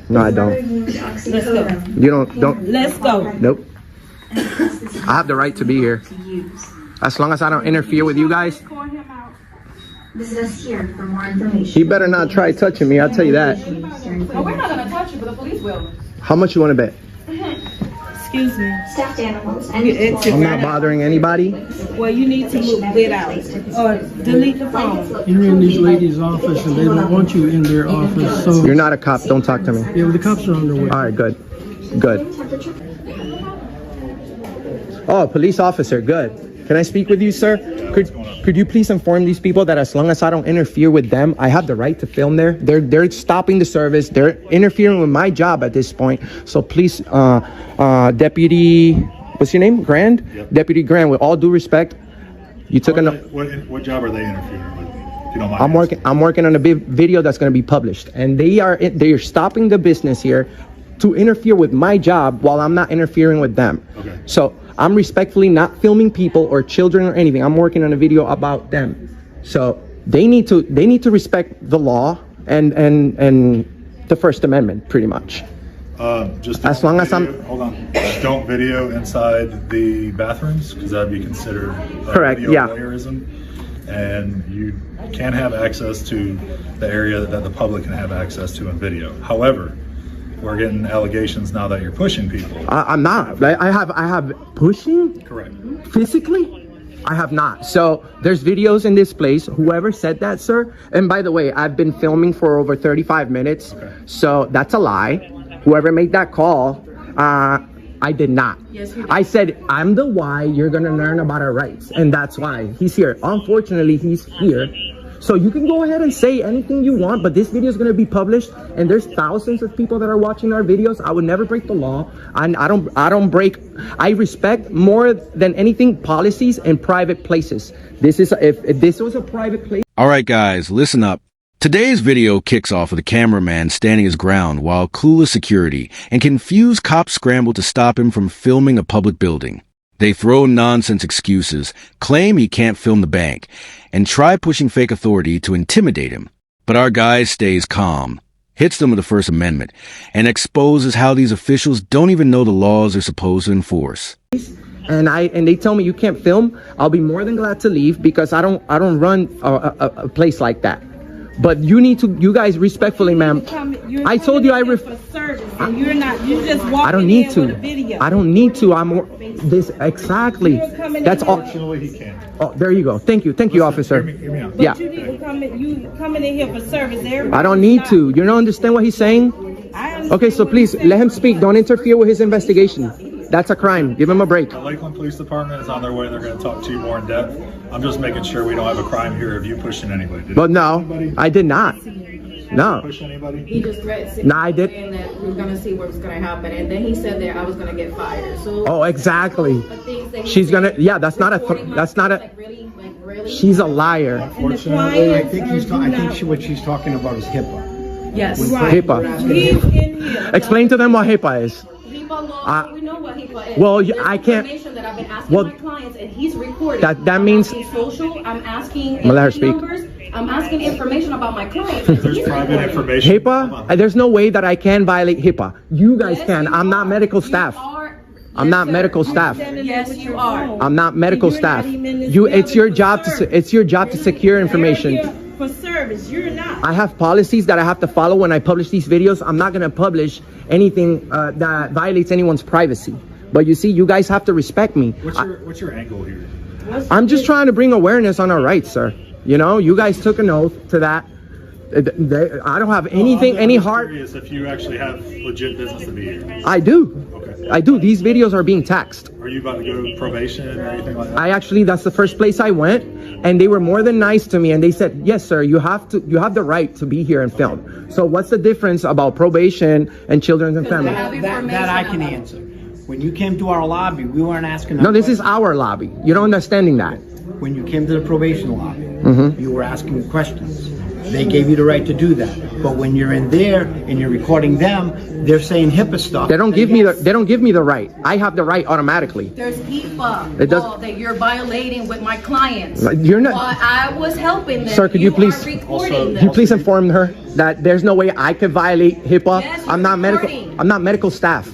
No, I don't. Let's go. You don't. Let's go. Nope. I have the right to be here. As long as I don't interfere with you guys. Visit us here for more information. He better not try touching me, I'll tell you that. Oh, we're not gonna touch you, but the police will. How much you want to bet? Excuse me. Stuffed animals I'm not bothering anybody. Well, you need to move it out or delete the phone. You're in these ladies' office and they don't want you in their office, so... You're not a cop, don't talk to me. Yeah, well, the cops are on their way. All right, good. Good. Oh, police officer, good. Can I speak with you, sir? Could you please inform these people that as long as I don't interfere with them, I have the right to film there? They're stopping the service. They're interfering with my job at this point. So please, Deputy, what's your name? Grand? Yep. Deputy Grand, with all due respect, you took What job are they interfering with? If you don't mind. I'm working on a big video that's going to be published, and they're stopping the business here to interfere with my job while I'm not interfering with them. Okay. So I'm respectfully not filming people or children or anything. I'm working on a video about them. So they need to respect the law and the First Amendment, pretty much. Just as long as I'm hold on. Just don't video inside the bathrooms because that'd be considered correct. Video Yeah. voyeurism, and you can't have access to the area that the public can have access to in video. However, we're getting allegations now that you're pushing people. I'm not. I have pushing. Correct. Physically, I have not. So there's videos in this place. Whoever said that, sir. And by the way, I've been filming for over 35 minutes. Okay. So that's a lie. Whoever made that call, I did not. Yes, you did. I said, I'm the why you're going to learn about our rights. And that's why he's here. Unfortunately, he's here. So you can go ahead and say anything you want, but this video is going to be published, and there's thousands of people that are watching our videos. I would never break the law. I respect more than anything policies in private places. If this was a private place. All right, guys, listen up. Today's video kicks off with a cameraman standing his ground while clueless security and confused cops scramble to stop him from filming a public building. They throw nonsense excuses, claim he can't film the bank, and try pushing fake authority to intimidate him. But our guy stays calm, hits them with the First Amendment, and exposes how these officials don't even know the laws they're supposed to enforce. And they tell me you can't film, I'll be more than glad to leave because I don't run a place like that. But you guys respectfully, ma'am. I told you you just walk. I don't need to. I don't need to. Exactly. That's all. Fortunately, he can. Oh, there you go. Thank you, officer. Hear me out. Yeah. You need to come in. You coming in here for service. I don't need to. You don't understand what he's saying? Okay, so please let him speak. Don't interfere with his investigation. That's a crime. Give him a break. The Lakeland Police Department is on their way. They're going to talk to you more in depth. I'm just making sure we don't have a crime here of you pushing anybody. But no, I did not. No. Push anybody? He just threatened No, I did. saying that we we're gonna see what was gonna happen, and then he said that I was gonna get fired. So Oh, exactly. the things that he She's said, gonna. Yeah, that's not a. recording That's not a. like really. She's a liar. Unfortunately, I think what she's talking about is HIPAA. Yes. Right. HIPAA. He's in here. Explain to them what HIPAA is. HIPAA law. We know what HIPAA is. well, There's I can't- information that I've been asking well, my clients, and he's recording. that I'm means- asking social. I'm asking Let her entry speak. numbers. I'm asking information about my clients. and there's he's private recording. information. Hold HIPAA? on. There's no way that I can violate HIPAA. You guys Yes, can. you I'm not are. medical You staff. are. I'm Yes, not sir. medical staff. Yes, you are. I'm not medical You're not staff. even in this It's your building job for to. service. It's your job to secure information. You're here for service. You're not. I have policies that I have to follow when I publish these videos. I'm not gonna publish anything that violates anyone's privacy. But you see, you guys have to respect me. What's your angle here? I'm just trying to bring awareness on our rights, sir. You know, you guys took an oath to that. I don't have anything, I'm any just heart. curious if you actually have legit business to be here. I do. Okay. I do. These videos are being taxed. Are you about to go to probation or anything like that? That's the first place I went, and they were more than nice to me, and they said, yes, sir, you have the right to be here and film. So what's the difference about probation and children and family? That I can answer. When you came to our lobby, we weren't asking. No, this is our lobby. You don't understanding that. When you came to the probation lobby, you were asking questions. They gave you the right to do that. But when you're in there and you're recording them, they're saying HIPAA stuff. They don't give me the right. I have the right automatically. There's HIPAA It does- law that you're violating with my clients. You're not- While I was helping them. Sir, could you please- are recording Can them. you please inform her that there's no way I could violate HIPAA? Yes, I'm not you're medical. recording. I'm not medical staff.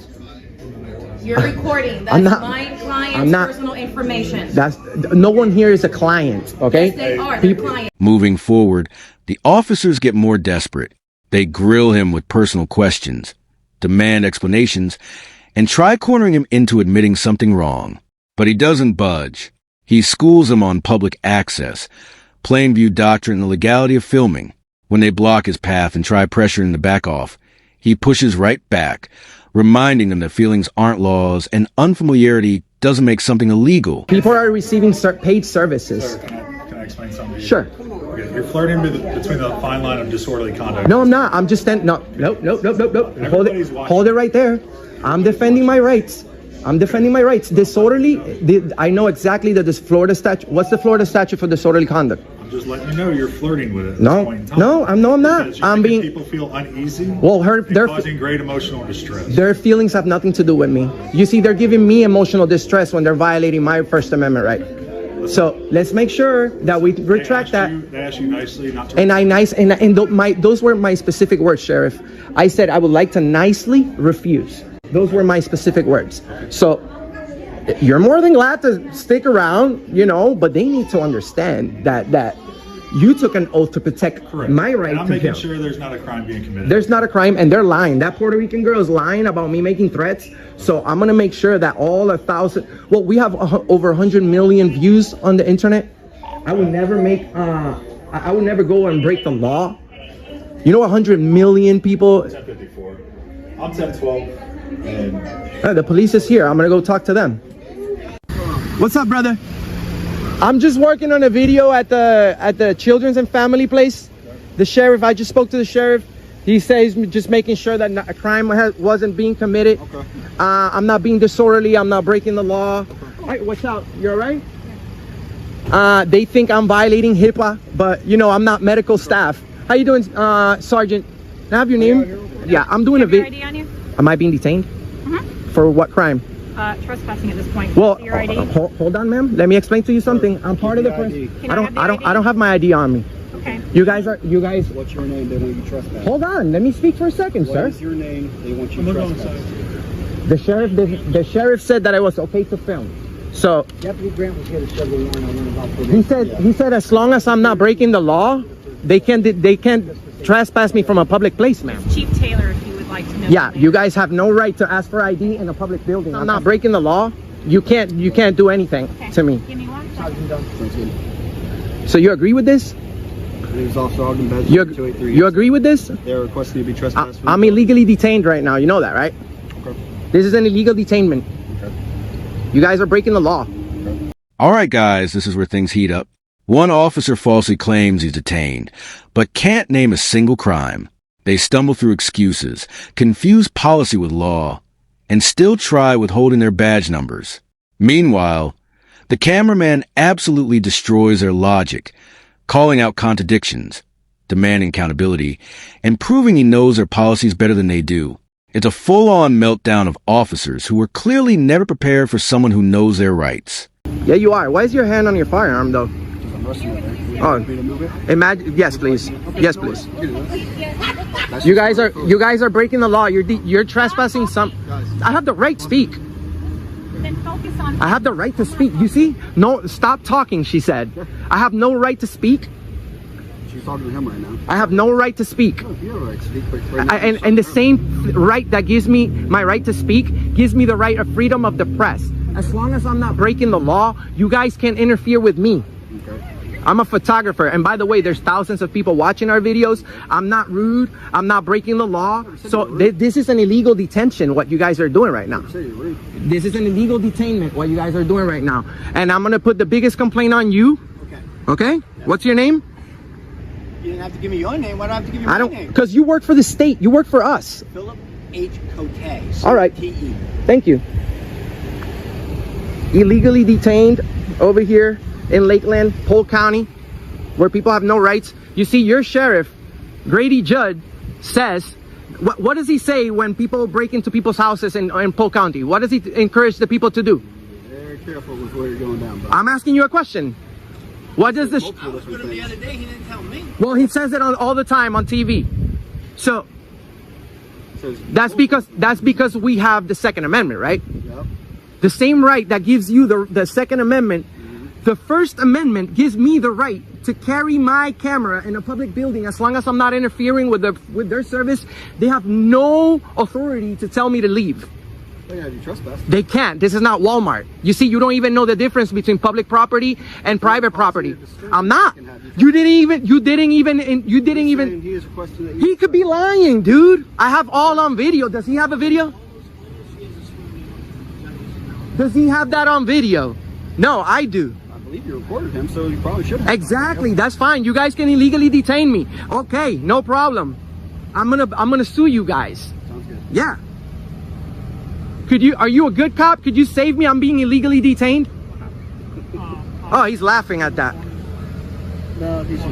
You're recording. That's I'm not- my I'm client's not- personal information. That's no one here is a client. Okay. Yes, they are. They're People- clients. Moving forward, the officers get more desperate. They grill him with personal questions, demand explanations, and try cornering him into admitting something wrong. But he doesn't budge. He schools them on public access, plain view doctrine, and the legality of filming. When they block his path and try pressuring him to back off, he pushes right back, reminding them that feelings aren't laws and unfamiliarity doesn't make something illegal. People are receiving paid services. Sir, can I explain something to you? Sure. Okay, you're flirting between the fine line of disorderly conduct. No, I'm not. I'm just nope. Hold Everybody's it. watching. Hold it right there. I'm defending my rights. I'm defending my rights. Disorderly. I know exactly that this Florida statute. What's the Florida statute for disorderly conduct? I'm just letting you know you're flirting with it at No, this point in time. no, I'm not. Because you're I'm making being. people feel uneasy. Well, and causing great emotional distress. Their feelings have nothing to do with me. You see, they're giving me emotional distress when they're violating my First Amendment right. So let's make sure that we retract that. They asked you nicely not to. And those were my specific words, Sheriff. I said I would like to nicely refuse. Those were my specific words. So you're more than glad to stick around, but they need to understand that you took an oath to protect Correct. my right And I'm to making him. sure there's not a crime being committed. There's not a crime, and they're lying. That Puerto Rican girl is lying about me making threats. So I'm gonna make sure that we have over 100 million views on the internet. I would never I would never go and break the law. 100 million people. 1054. I'm 1012. And The police is here. I'm gonna go talk to them. What's up, brother? I'm just working on a video at the Children's and Family place. The sheriff, I just spoke to the sheriff. He says just making sure that a crime wasn't being committed. Okay. I'm not being disorderly. I'm not breaking the law. Okay. All right, what's up? You all right? They think I'm violating HIPAA, but I'm not medical staff. How you doing, Sergeant? Can I have your name? Yeah, I'm doing a Your video. ID on you? Am I being detained? For what crime? Trespassing at this point. Well, Your ID? hold on, ma'am. Let me explain to you something. I'm part of the press. Can I have the ID? I don't have my ID on me. Okay. You guys. What's your name? They want you trespass. Hold on. Let me speak for a second, What sir. is your name? They want you trespass. The sheriff said that I was okay to film. So Deputy Grant was here to show the line. I learned about he said as long as I'm not breaking the law, they can't trespass me from a public place, ma'am. Chief Taylor, if you would like to know. Yeah, you guys have no right to ask for ID in a public building. I'm not breaking the law. You can't do anything to me. Give me one. So you agree with this? Name's Officer Ogden Bez, You 283. you agree with this? They're requesting you to be trespassed. I'm illegally detained right now. You know that, right? Okay. This is an illegal detainment. Okay. You guys are breaking the law. All right, guys, this is where things heat up. One officer falsely claims he's detained, but can't name a single crime. They stumble through excuses, confuse policy with law, and still try withholding their badge numbers. Meanwhile, the cameraman absolutely destroys their logic, calling out contradictions, demanding accountability, and proving he knows their policies better than they do. It's a full-on meltdown of officers who were clearly never prepared for someone who knows their rights. Yeah, you are. Why is your hand on your firearm, though? I'm wrestling with it. Oh, Want me to move it? imagine. Yes, please. Yes, please. That's You just guys are breaking the law. You're trespassing some. I have the right to speak. Then focus on. I have the right to speak. You see? No, stop talking, she said. I have no right to speak. She's talking to him right now. I have no right to speak. Oh, you have a right to speak, but right now And the same right that gives me my right to speak gives me the right of freedom of the press. As long as I'm not breaking the law, you guys can't interfere with me. Okay. I'm a photographer, and by the way, there's thousands of people watching our videos. I'm not rude. I'm not breaking the law. So this is an illegal detention, what you guys are doing right now. Say you're rude. This is an illegal detainment, what you guys are doing right now. And I'm going to put the biggest complaint on you. Okay. Okay? What's your name? You didn't have to give me your name. Why do I have to give you I my don't, name? because you work for the state. You work for us. Philip H. Cote. All right. C-T-E. Thank you. Illegally detained over here in Lakeland, Polk County, where people have no rights. You see, your sheriff, Grady Judd, says, what does he say when people break into people's houses in Polk County? What does he encourage the people to do? Very careful with where you're going down, bro. I'm asking you a question. What does this? Multiple different things. The other day, he didn't tell me. Well, he says it all the time on TV. So Says, that's because we have the Second Amendment, right? Yep. The same right that gives you the Second Amendment. The First Amendment gives me the right to carry my camera in a public building as long as I'm not interfering with their service. They have no authority to tell me to leave. Oh, yeah, you trespass. They can't. This is not Walmart. You see, you don't even know the difference between public property and private property. I'm not. You didn't even. He is requesting that you. He could be lying, dude. I have all on video. Does he have a video? Does he have that on video? No, I do. I believe you reported him, so you probably should have. Exactly. That's fine. You guys can illegally detain me. Okay, no problem. I'm gonna sue you guys. Sounds good. Yeah. Are you a good cop? Could you save me? I'm being illegally detained. Oh, he's laughing at that. No, he's that's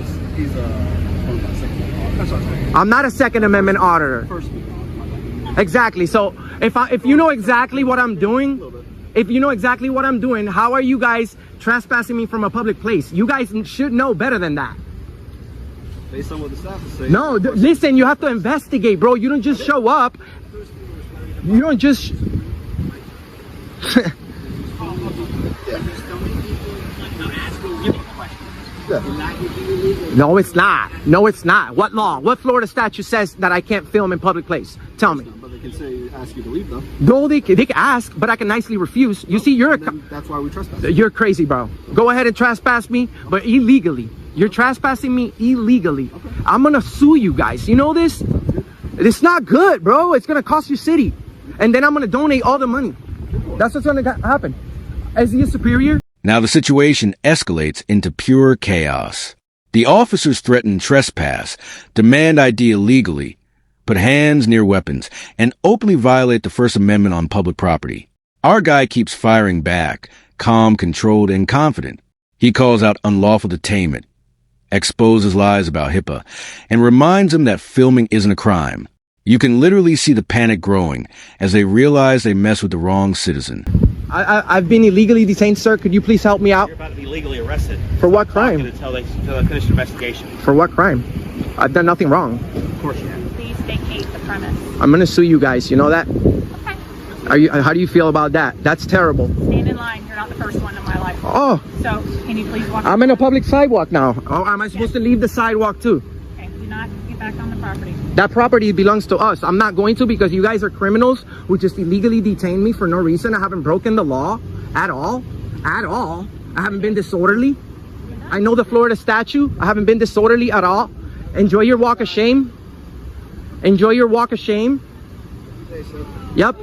what I'm saying. I'm not a Second Amendment auditor. First, Exactly. So if you know exactly what I'm doing, how are you guys trespassing me from a public place? You guys should know better than that. based on what the staff is saying. No, listen, you have to investigate, bro. You don't just show up. You don't just... No, it's not. No, it's not. What law? What Florida statute says that I can't film in public place? Tell me. But they can say, ask you to leave, though. No, they can ask, but I can nicely refuse. You see, you're a... That's why we trespass. You're crazy, bro. Go ahead and trespass me, but illegally. You're trespassing me illegally. Okay. I'm gonna sue you guys. You know this? It's not good, bro. It's gonna cost your city. And then I'm gonna donate all the money. That's what's gonna happen. Is he a superior? Now the situation escalates into pure chaos. The officers threaten trespass, demand ID illegally, put hands near weapons, and openly violate the First Amendment on public property. Our guy keeps firing back, calm, controlled, and confident. He calls out unlawful detainment, exposes lies about HIPAA, and reminds them that filming isn't a crime. You can literally see the panic growing as they realize they messed with the wrong citizen. I've been illegally detained, sir. Could you please help me out? You're about to be legally arrested. For what crime? Until they finish the investigation. For what crime? I've done nothing wrong. Of course you have. Please vacate the premise. I'm gonna sue you guys. You know that? Okay. How do you feel about that? That's terrible. Stand in line. You're not the first one in my life. Oh. So, can you please walk? I'm in a public sidewalk now. Oh, am I supposed to leave the sidewalk too? Okay. Do not get back on the property. That property belongs to us. I'm not going to because you guys are criminals who just illegally detained me for no reason. I haven't broken the law at all. At all. I haven't been disorderly. I know the Florida statute. I haven't been disorderly at all. Enjoy your walk of shame. Enjoy your walk of shame. Yep.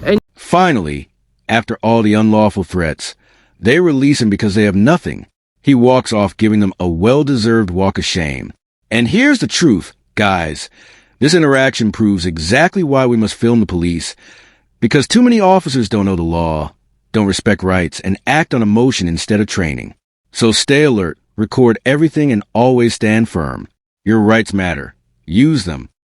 And Finally, after all the unlawful threats, they release him because they have nothing. He walks off, giving them a well-deserved walk of shame. And here's the truth, guys. This interaction proves exactly why we must film the police. Because too many officers don't know the law, don't respect rights, and act on emotion instead of training. So stay alert, record everything, and always stand firm. Your rights matter. Use them.